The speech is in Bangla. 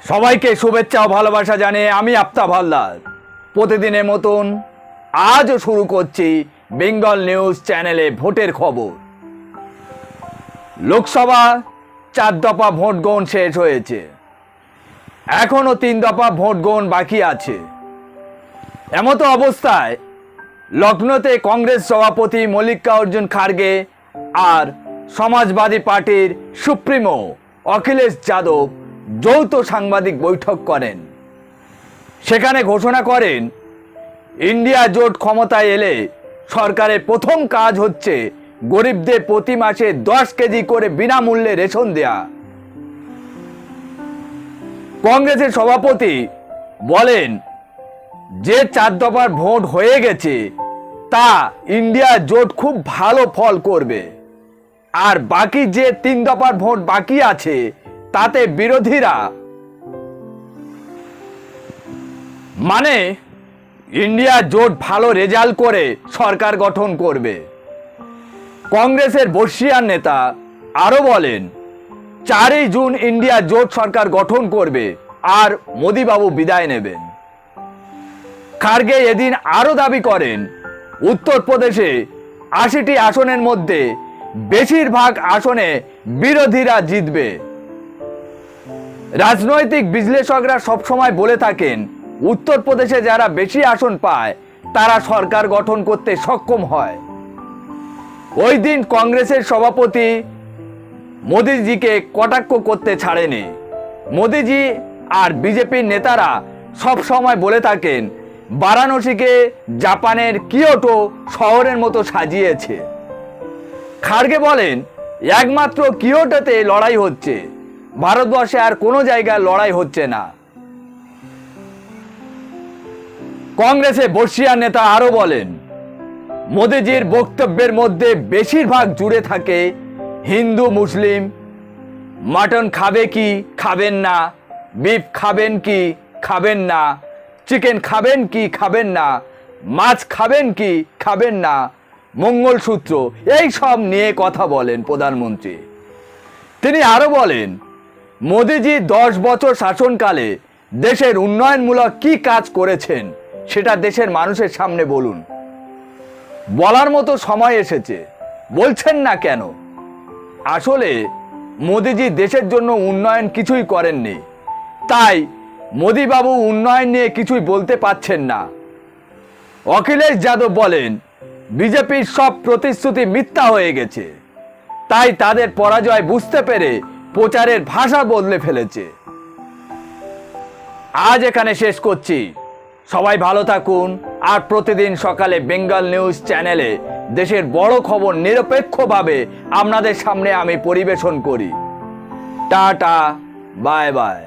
সবাইকে শুভেচ্ছা ও ভালোবাসা জানিয়ে আমি আফতাব হালদার প্রতিদিনের মতন আজও শুরু করছি বেঙ্গল নিউজ চ্যানেলে ভোটের খবর। লোকসভা 4 দফা ভোট গ্রহণ শেষ হয়েছে, এখনো 3 দফা ভোট গ্রহণ বাকি আছে। এমতো অবস্থায় লখনৌতে কংগ্রেস সভাপতি মল্লিকার্জুন খাড়গে আর সমাজবাদী পার্টির সুপ্রিমো অখিলেশ যাদব যৌথ সাংবাদিক বৈঠক করেন। সেখানে ঘোষণা করেন, ইন্ডিয়া জোট ক্ষমতায় এলে সরকারের প্রথম কাজ হচ্ছে গরিবদের প্রতি মাসে 10 কেজি করে বিনামূল্যে রেশন দেয়া। কংগ্রেসের সভাপতি বলেন যে 4 দফার ভোট হয়ে গেছে তা ইন্ডিয়া জোট খুব ভালো ফল করবে, আর বাকি যে 3 দফার ভোট বাকি আছে তাতে বিরোধীরা মানে ইন্ডিয়া জোট ভালো রেজাল্ট করে সরকার গঠন করবে। কংগ্রেসের বর্ষিয়ান নেতা আরো বলেন, 4 জুন ইন্ডিয়া জোট সরকার গঠন করবে আর মোদিবাবু বিদায় নেবেন। খাড়গে এদিন আরো দাবি করেন, উত্তরপ্রদেশে 80টি আসনের মধ্যে বেশিরভাগ আসনে বিরোধীরা জিতবে। রাজনৈতিক বিশ্লেষকরা সবসময় বলে থাকেন, উত্তরপ্রদেশে যারা বেশি আসন পায় তারা সরকার গঠন করতে সক্ষম হয়। ওই দিন কংগ্রেসের সভাপতি মোদিজিকে কটাক্ষ করতে ছাড়েনি। মোদিজি আর বিজেপির নেতারা সব সময় বলে থাকেন, বারাণসীকে জাপানের কিয়োটো শহরের মতো সাজিয়েছে। খাড়গে বলেন, একমাত্র কিয়োটোতে লড়াই হচ্ছে, ভারতবর্ষে আর কোনো জায়গায় লড়াই হচ্ছে না। কংগ্রেসের বর্ষিয়ান নেতা আরো বলেন, মোদিজির বক্তব্যের মধ্যে বেশিরভাগ জুড়ে থাকে হিন্দু মুসলিম, মাটন খাবে কি খাবেন না, বিফ খাবেন কি খাবেন না, চিকেন খাবেন কি খাবেন না, মাছ খাবেন কি খাবেন না, মঙ্গলসূত্র, এই সব নিয়ে কথা বলেন প্রধানমন্ত্রী। তিনি আরো বলেন, মোদিজি 10 বছর শাসনকালে দেশের উন্নয়নমূলক কি কাজ করেছেন সেটা দেশের মানুষের সামনে বলুন। বলার মতো সময় এসেছে, বলছেন না কেন? আসলে মোদিজি দেশের জন্য উন্নয়ন কিছুই করেননি, তাই মোদিবাবু উন্নয়ন নিয়ে কিছুই বলতে পারছেন না। অখিলেশ যাদব বলেন, বিজেপির সব প্রতিশ্রুতি মিথ্যা হয়ে গেছে, তাই তাদের পরাজয় বুঝতে পেরে প্রচারের ভাষা বদলে ফেলেছে। আজ এখানে শেষ করছি। সবাই ভালো থাকুন, আর প্রতিদিন সকালে বেঙ্গল নিউজ চ্যানেলে দেশের বড় খবর নিরপেক্ষভাবে আপনাদের সামনে আমি পরিবেশন করি। Tata, bye bye.